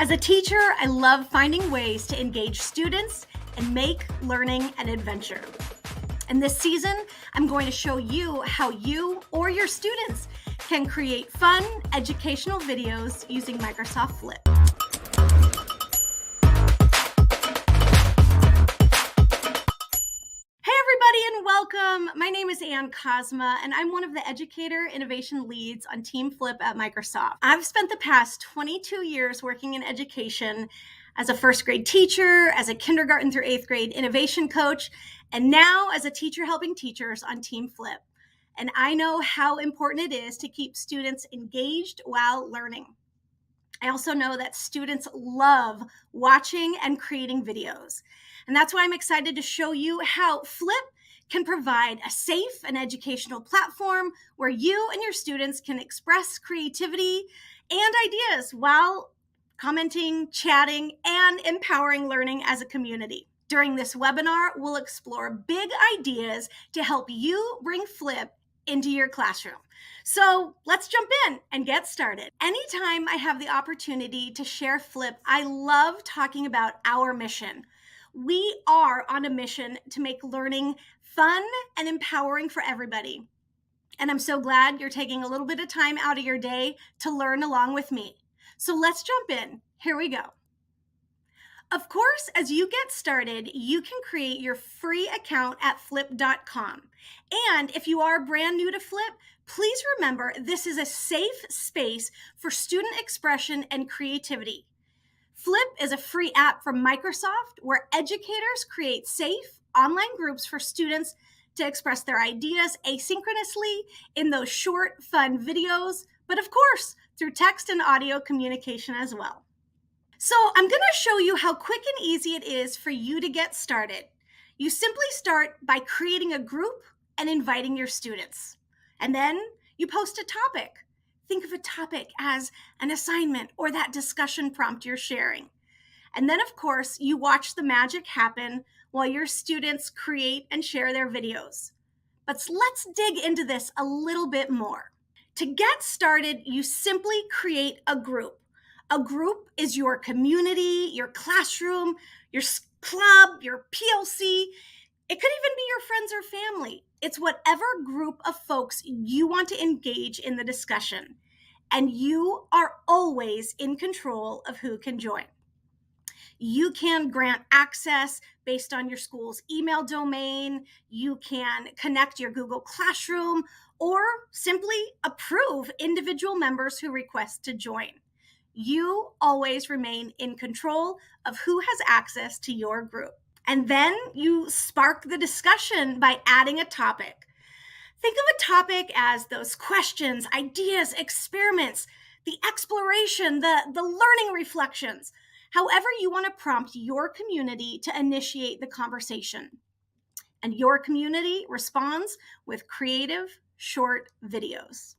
As a teacher, I love finding ways to engage students and make learning an adventure. And this season, I'm going to show you how you or your students can create fun educational videos using Microsoft Flip. Hey everybody and welcome. My name is Ann Cosma and I'm one of the Educator Innovation Leads on Team Flip at Microsoft. I've spent the past 22 years working in education as a first grade teacher, as a kindergarten through 8th grade innovation coach, and now as a teacher helping teachers on Team Flip. And I know how important it is to keep students engaged while learning. I also know that students love watching and creating videos. And that's why I'm excited to show you how Flip can provide a safe and educational platform where you and your students can express creativity and ideas while commenting, chatting, and empowering learning as a community. During this webinar, we'll explore big ideas to help you bring Flip into your classroom. So let's jump in and get started. Anytime I have the opportunity to share Flip, I love talking about our mission. We are on a mission to make learning fun and empowering for everybody. And I'm so glad you're taking a little bit of time out of your day to learn along with me. So let's jump in. Here we go. Of course, as you get started, you can create your free account at flip.com. And if you are brand new to Flip, please remember this is a safe space for student expression and creativity. Flip is a free app from Microsoft where educators create safe online groups for students to express their ideas asynchronously in those short, fun videos, but of course, through text and audio communication as well. So I'm going to show you how quick and easy it is for you to get started. You simply start by creating a group and inviting your students. And then you post a topic. Think of a topic as an assignment or that discussion prompt you're sharing. And then, of course, you watch the magic happen while your students create and share their videos. But let's dig into this a little bit more. To get started, you simply create a group. A group is your community, your classroom, your club, your PLC. It could even be your friends or family. It's whatever group of folks you want to engage in the discussion. And you are always in control of who can join. You can grant access based on your school's email domain. You can connect your Google Classroom or simply approve individual members who request to join. You always remain in control of who has access to your group. And then you spark the discussion by adding a topic. Think of a topic as those questions, ideas, experiments, the exploration, the learning reflections, however you want to prompt your community to initiate the conversation. And your community responds with creative, short videos.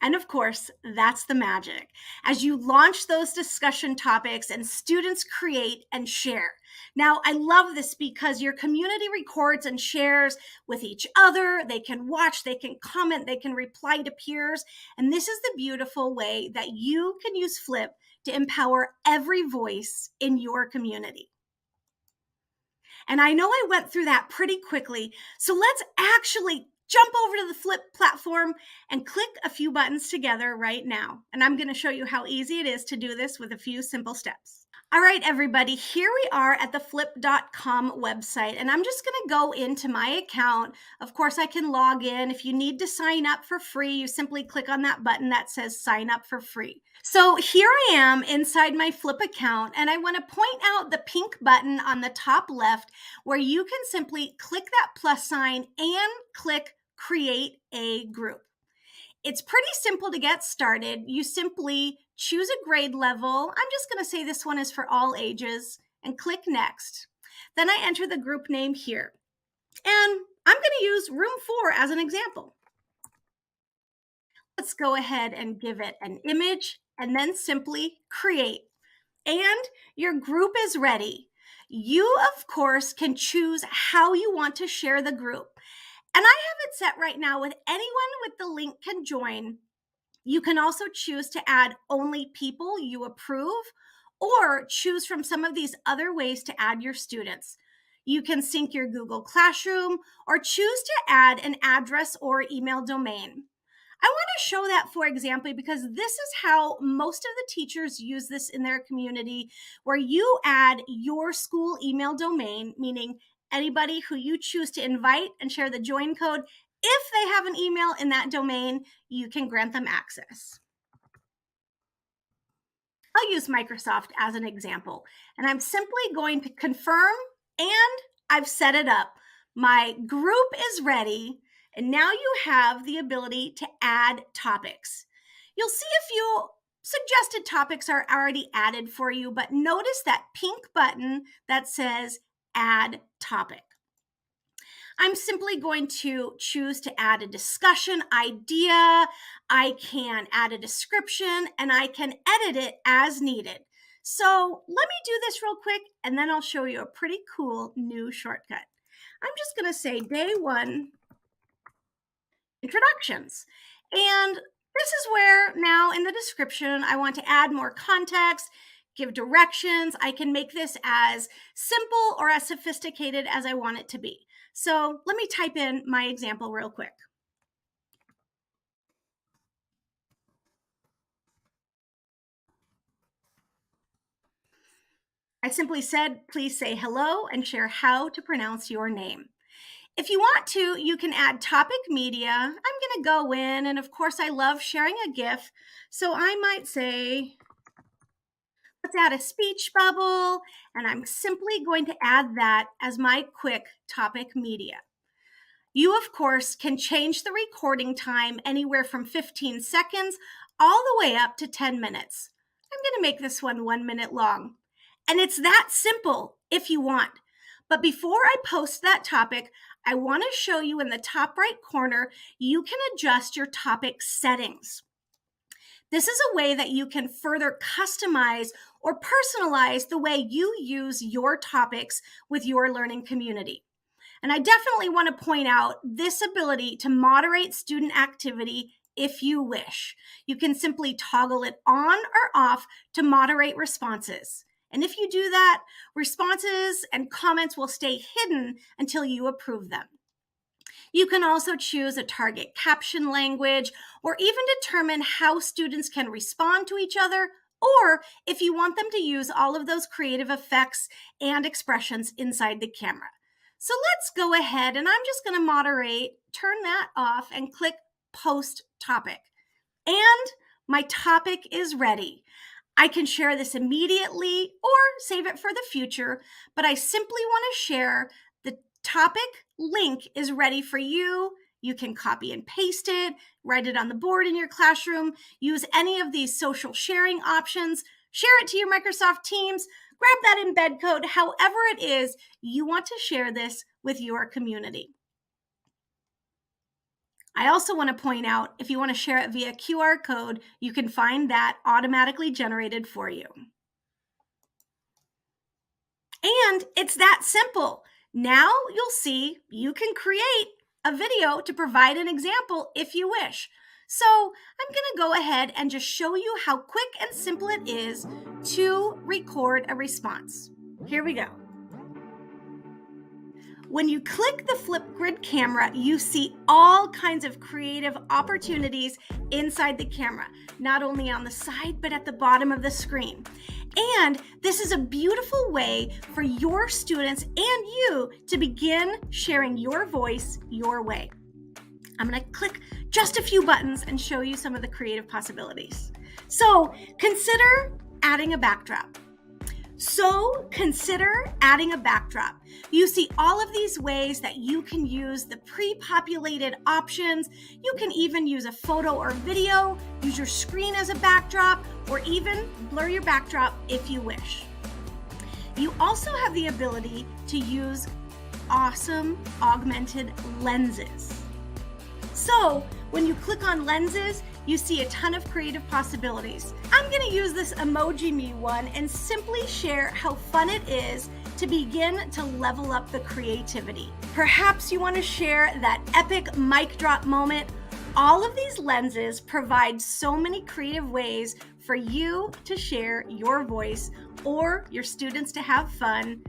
And of course, that's the magic. As you launch those discussion topics and students create and share. Now, I love this because your community records and shares with each other. They can watch, they can comment, they can reply to peers. And this is the beautiful way that you can use Flip to empower every voice in your community. And I know I went through that pretty quickly, so let's actually jump over to the Flip platform and click a few buttons together right now. And I'm going to show you how easy it is to do this with a few simple steps. All right, everybody, here we are at the flip.com website, and I'm just going to go into my account. Of course, I can log in. If you need to sign up for free, you simply click on that button that says sign up for free. So here I am inside my Flip account, and I want to point out the pink button on the top left where you can simply click that plus sign and click create a group. It's pretty simple to get started. You simply choose a grade level. I'm just going to say this one is for all ages and click next. Then I enter the group name here. And I'm going to use room 4 as an example. Let's go ahead and give it an image and then simply create. And your group is ready. You, of course, can choose how you want to share the group. And I have it set right now with anyone with the link can join. You can also choose to add only people you approve or choose from some of these other ways to add your students. You can sync your Google Classroom or choose to add an address or email domain. I want to show that for example because this is how most of the teachers use this in their community, where you add your school email domain, meaning anybody who you choose to invite and share the join code. If they have an email in that domain, you can grant them access. I'll use Microsoft as an example, and I'm simply going to confirm, and I've set it up. My group is ready, and now you have the ability to add topics. You'll see a few suggested topics are already added for you, but notice that pink button that says Add Topic. I'm simply going to choose to add a discussion idea. I can add a description, and I can edit it as needed. So let me do this real quick, and then I'll show you a pretty cool new shortcut. I'm just going to say Day 1 Introductions. And this is where now in the description, I want to add more context, give directions. I can make this as simple or as sophisticated as I want it to be. So let me type in my example real quick. I simply said, please say hello and share how to pronounce your name. If you want to, you can add topic media. I'm going to go in, and of course, I love sharing a GIF. So I might say, let's add a speech bubble, and I'm simply going to add that as my quick topic media. You, of course, can change the recording time anywhere from 15 seconds all the way up to 10 minutes. I'm going to make this one 1 minute long. And it's that simple if you want. But before I post that topic, I want to show you in the top right corner, you can adjust your topic settings. This is a way that you can further customize or personalize the way you use your topics with your learning community. And I definitely want to point out this ability to moderate student activity if you wish. You can simply toggle it on or off to moderate responses. And if you do that, responses and comments will stay hidden until you approve them. You can also choose a target caption language or even determine how students can respond to each other, or if you want them to use all of those creative effects and expressions inside the camera. So let's go ahead, and I'm just going to moderate, turn that off, and click Post Topic. And my topic is ready. I can share this immediately or save it for the future, but I simply want to share the topic link is ready for you. You can copy and paste it, write it on the board in your classroom, use any of these social sharing options, share it to your Microsoft Teams, grab that embed code, however it is you want to share this with your community. I also want to point out, if you want to share it via QR code, you can find that automatically generated for you. And it's that simple. Now you'll see you can create a video to provide an example if you wish. So I'm going to go ahead and just show you how quick and simple it is to record a response. Here we go. When you click the Flipgrid camera, you see all kinds of creative opportunities inside the camera, not only on the side, but at the bottom of the screen. And this is a beautiful way for your students and you to begin sharing your voice your way. I'm going to click just a few buttons and show you some of the creative possibilities. So consider adding a backdrop. You see all of these ways that you can use the pre-populated options. You can even use a photo or video, use your screen as a backdrop, or even blur your backdrop if you wish. You also have the ability to use awesome augmented lenses. So when you click on lenses, you see a ton of creative possibilities. I'm going to use this Emoji Me one and simply share how fun it is to begin to level up the creativity. Perhaps you want to share that epic mic drop moment, All of these lenses provide so many creative ways for you to share your voice or your students to have fun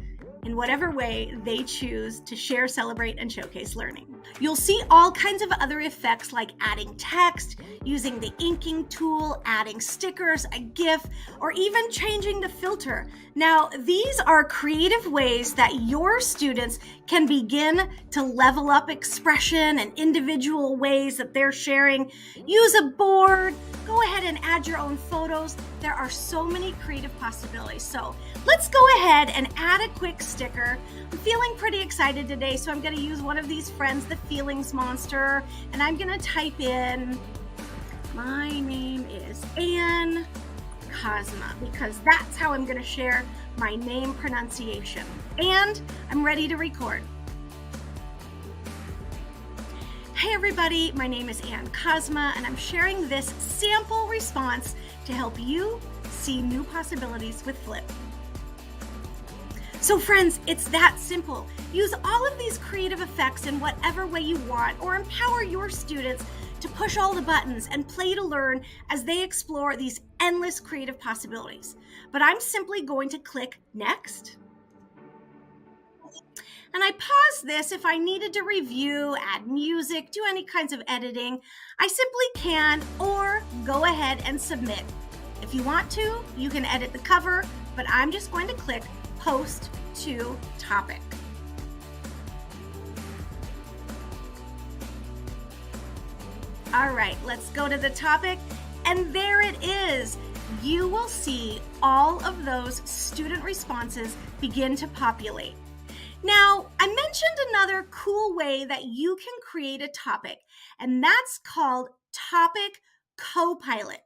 in whatever way they choose to share, celebrate, and showcase learning. You'll see all kinds of other effects like adding text, using the inking tool, adding stickers, a GIF, or even changing the filter. Now, these are creative ways that your students can begin to level up expression and individual ways that they're sharing. Use a board, go ahead and add your own photos. There are so many creative possibilities. So let's go ahead and add a quick sticker. I'm feeling pretty excited today, so I'm going to use one of these friends, the Feelings Monster, and I'm going to type in, my name is Ann Cosma, because that's how I'm going to share my name pronunciation. And I'm ready to record. Hey everybody, my name is Ann Cosma, and I'm sharing this sample response to help you see new possibilities with Flip. So friends, it's that simple. Use all of these creative effects in whatever way you want, or empower your students to push all the buttons and play to learn as they explore these endless creative possibilities. But I'm simply going to click Next. And I pause this if I needed to review, add music, do any kinds of editing. I simply can, or go ahead and submit. If you want to, you can edit the cover, but I'm just going to click Post to Topic. All right, let's go to the topic, and there it is. You will see all of those student responses begin to populate. Now, I mentioned another cool way that you can create a topic, and that's called Topic Copilot.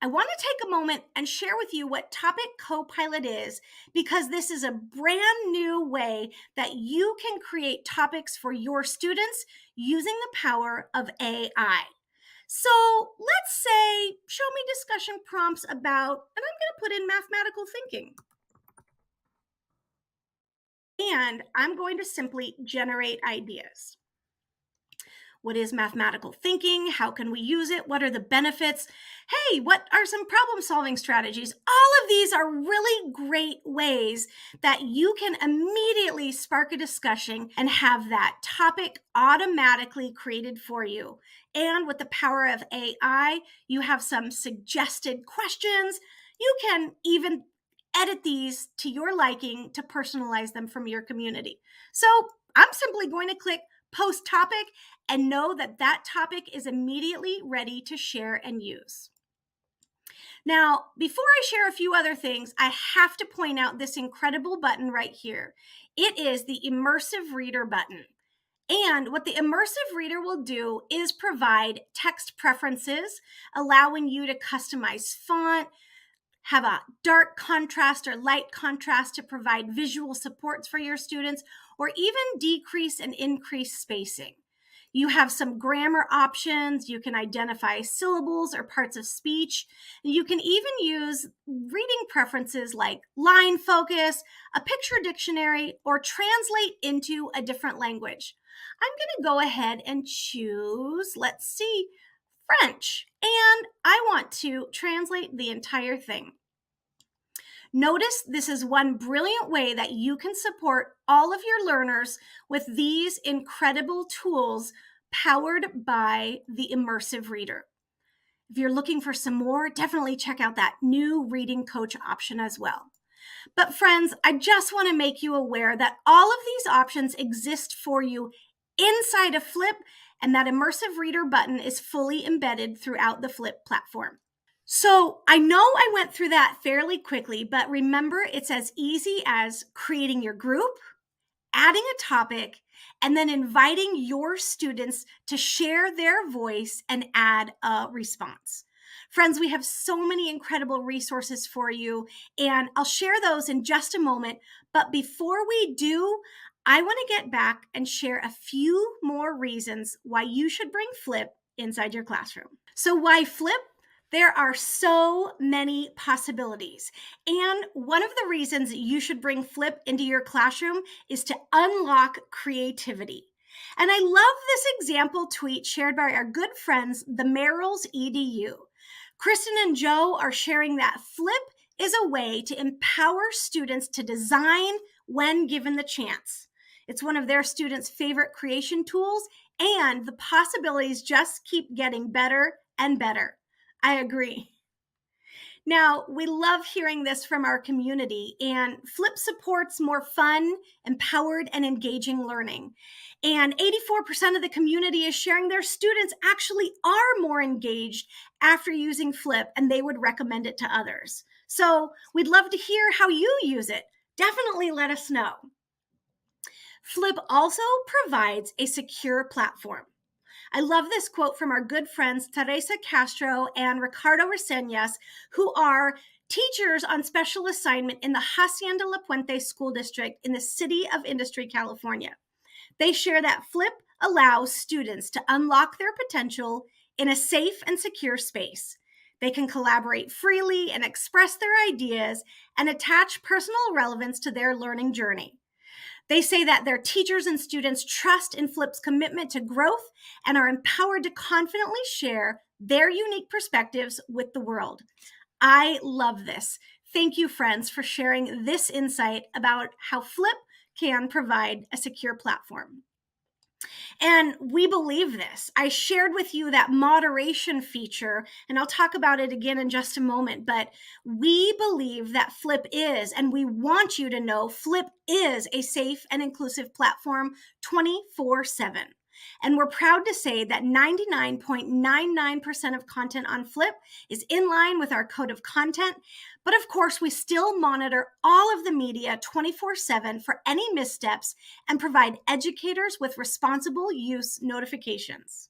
I want to take a moment and share with you what Topic Copilot is, because this is a brand new way that you can create topics for your students using the power of AI. So let's say, show me discussion prompts about, and I'm going to put in mathematical thinking. And I'm going to simply generate ideas. What is mathematical thinking? How can we use it? What are the benefits? Hey, what are some problem-solving strategies? All of these are really great ways that you can immediately spark a discussion and have that topic automatically created for you. And with the power of AI, you have some suggested questions. You can even edit these to your liking to personalize them from your community. So I'm simply going to click Post Topic and know that that topic is immediately ready to share and use. Now, before I share a few other things, I have to point out this incredible button right here. It is the Immersive Reader button. And what the Immersive Reader will do is provide text preferences, allowing you to customize font, have a dark contrast or light contrast to provide visual supports for your students, or even decrease and increase spacing. You have some grammar options. You can identify syllables or parts of speech. You can even use reading preferences like line focus, a picture dictionary, or translate into a different language. I'm going to go ahead and choose, let's see, French, and I want to translate the entire thing. Notice this is one brilliant way that you can support all of your learners with these incredible tools powered by the Immersive Reader. If you're looking for some more, definitely check out that new reading coach option as well. But friends, I just want to make you aware that all of these options exist for you inside of Flip, and that Immersive Reader button is fully embedded throughout the Flip platform. So I know I went through that fairly quickly, but remember, it's as easy as creating your group, adding a topic, and then inviting your students to share their voice and add a response. Friends, we have so many incredible resources for you, and I'll share those in just a moment. But before we do, I want to get back and share a few more reasons why you should bring Flip inside your classroom. So why Flip? There are so many possibilities. And one of the reasons you should bring Flip into your classroom is to unlock creativity. And I love this example tweet shared by our good friends, the Merrills EDU. Kristen and Joe are sharing that Flip is a way to empower students to design when given the chance. It's one of their students' favorite creation tools, and the possibilities just keep getting better and better. I agree. Now, we love hearing this from our community, and Flip supports more fun, empowered, and engaging learning. And 84% of the community is sharing their students actually are more engaged after using Flip, and they would recommend it to others. So we'd love to hear how you use it. Definitely let us know. Flip also provides a secure platform. I love this quote from our good friends Teresa Castro and Ricardo Reseñas, who are teachers on special assignment in the Hacienda La Puente School District in the City of Industry, California. They share that Flip allows students to unlock their potential in a safe and secure space. They can collaborate freely and express their ideas and attach personal relevance to their learning journey. They say that their teachers and students trust in Flip's commitment to growth and are empowered to confidently share their unique perspectives with the world. I love this. Thank you, friends, for sharing this insight about how Flip can provide a secure platform. And we believe this. I shared with you that moderation feature, and I'll talk about it again in just a moment, but we believe that Flip is, and we want you to know, Flip is a safe and inclusive platform 24/7. And we're proud to say that 99.99% of content on Flip is in line with our code of content. But of course, we still monitor all of the media 24/7 for any missteps and provide educators with responsible use notifications.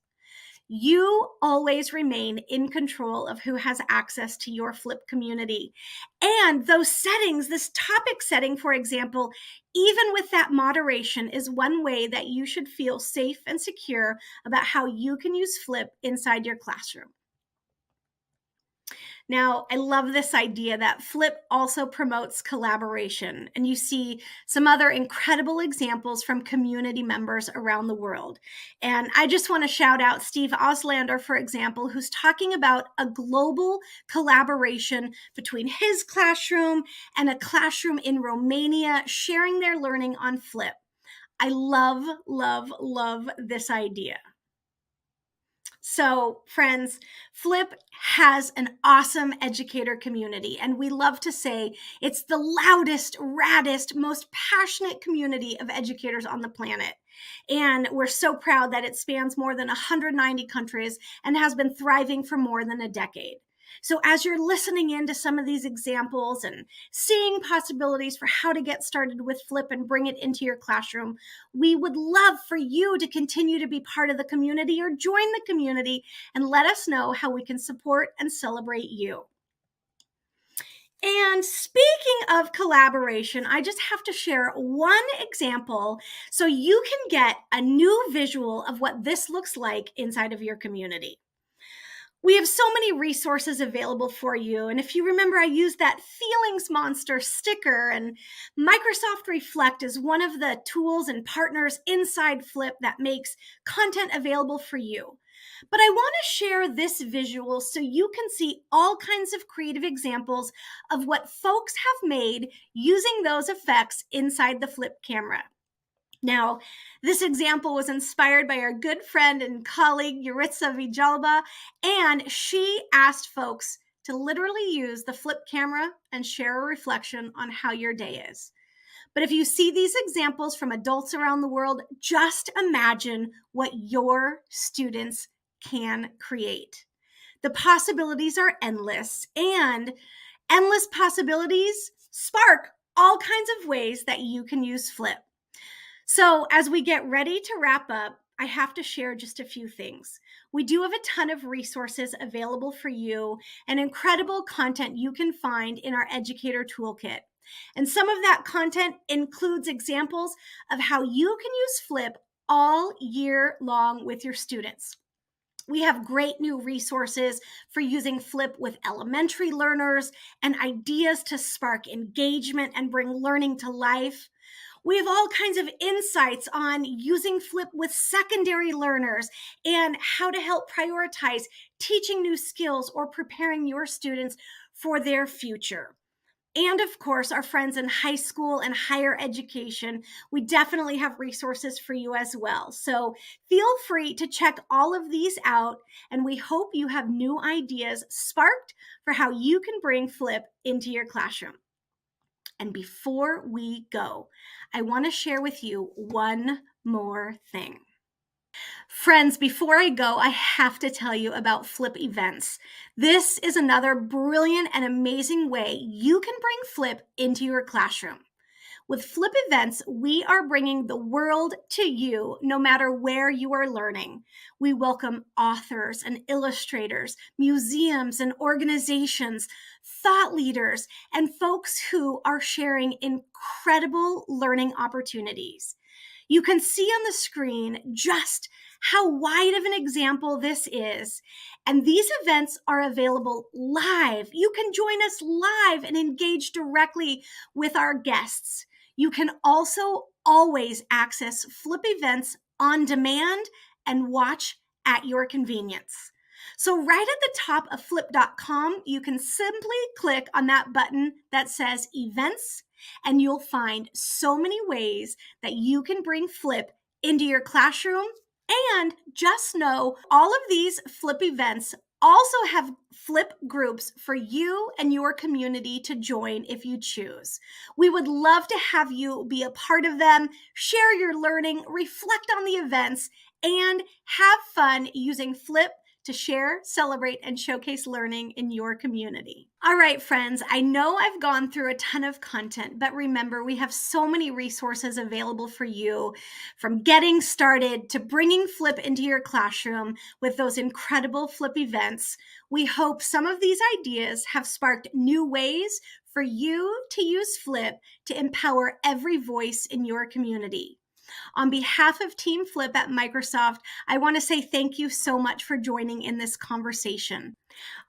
You always remain in control of who has access to your Flip community. And those settings, this topic setting, for example, even with that moderation, is one way that you should feel safe and secure about how you can use Flip inside your classroom. Now, I love this idea that Flip also promotes collaboration, and you see some other incredible examples from community members around the world. And I just want to shout out Steve Auslander, for example, who's talking about a global collaboration between his classroom and a classroom in Romania, sharing their learning on Flip. I love, love, love this idea. So, friends, Flip has an awesome educator community, and we love to say it's the loudest, raddest, most passionate community of educators on the planet. And we're so proud that it spans more than 190 countries and has been thriving for more than a decade. So as you're listening into some of these examples and seeing possibilities for how to get started with Flip and bring it into your classroom, we would love for you to continue to be part of the community or join the community and let us know how we can support and celebrate you. And speaking of collaboration, I just have to share one example so you can get a new visual of what this looks like inside of your community. We have so many resources available for you. And if you remember, I used that Feelings Monster sticker, and Microsoft Reflect is one of the tools and partners inside Flip that makes content available for you. But I want to share this visual so you can see all kinds of creative examples of what folks have made using those effects inside the Flip camera. Now, this example was inspired by our good friend and colleague, Yaritza and she asked folks to literally use the Flip camera and share a reflection on how your day is. But if you see these examples from adults around the world, just imagine what your students can create. The possibilities are endless, and endless possibilities spark all kinds of ways that you can use Flip. So as we get ready to wrap up, I have to share just a few things. We do have a ton of resources available for you and incredible content you can find in our Educator Toolkit. And some of that content includes examples of how you can use Flip all year long with your students. We have great new resources for using Flip with elementary learners and ideas to spark engagement and bring learning to life. We have all kinds of insights on using Flip with secondary learners and how to help prioritize teaching new skills or preparing your students for their future. And of course, our friends in high school and higher education, we definitely have resources for you as well. So feel free to check all of these out, and we hope you have new ideas sparked for how you can bring Flip into your classroom. And before we go, I want to share with you one more thing. Friends, before I go, I have to tell you about Flip events. This is another brilliant and amazing way you can bring Flip into your classroom. With Flip events, we are bringing the world to you no matter where you are learning. We welcome authors and illustrators, museums and organizations, thought leaders, and folks who are sharing incredible learning opportunities. You can see on the screen just how wide of an example this is. And these events are available live. You can join us live and engage directly with our guests. You can also always access Flip events on demand and watch at your convenience. So right at the top of flip.com, you can simply click on that button that says events, and you'll find so many ways that you can bring Flip into your classroom. And just know all of these Flip events also have Flip groups for you and your community to join if you choose. We would love to have you be a part of them, share your learning, reflect on the events, and have fun using Flip to share, celebrate, and showcase learning in your community. All right, friends, I know I've gone through a ton of content, but remember, we have so many resources available for you, from getting started to bringing Flip into your classroom with those incredible Flip events. We hope some of these ideas have sparked new ways for you to use Flip to empower every voice in your community. On behalf of Team Flip at Microsoft, I want to say thank you so much for joining in this conversation.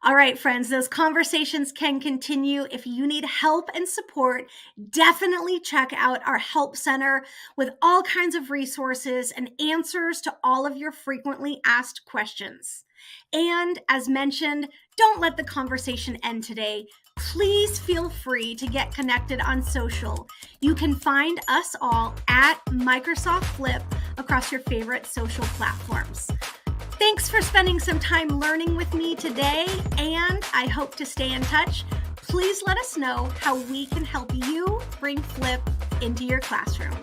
All right, friends, those conversations can continue. If you need help and support, definitely check out our Help Center with all kinds of resources and answers to all of your frequently asked questions. And as mentioned, don't let the conversation end today. Please feel free to get connected on social. You can find us all at Microsoft Flip across your favorite social platforms. Thanks for spending some time learning with me today, and I hope to stay in touch. Please let us know how we can help you bring Flip into your classroom.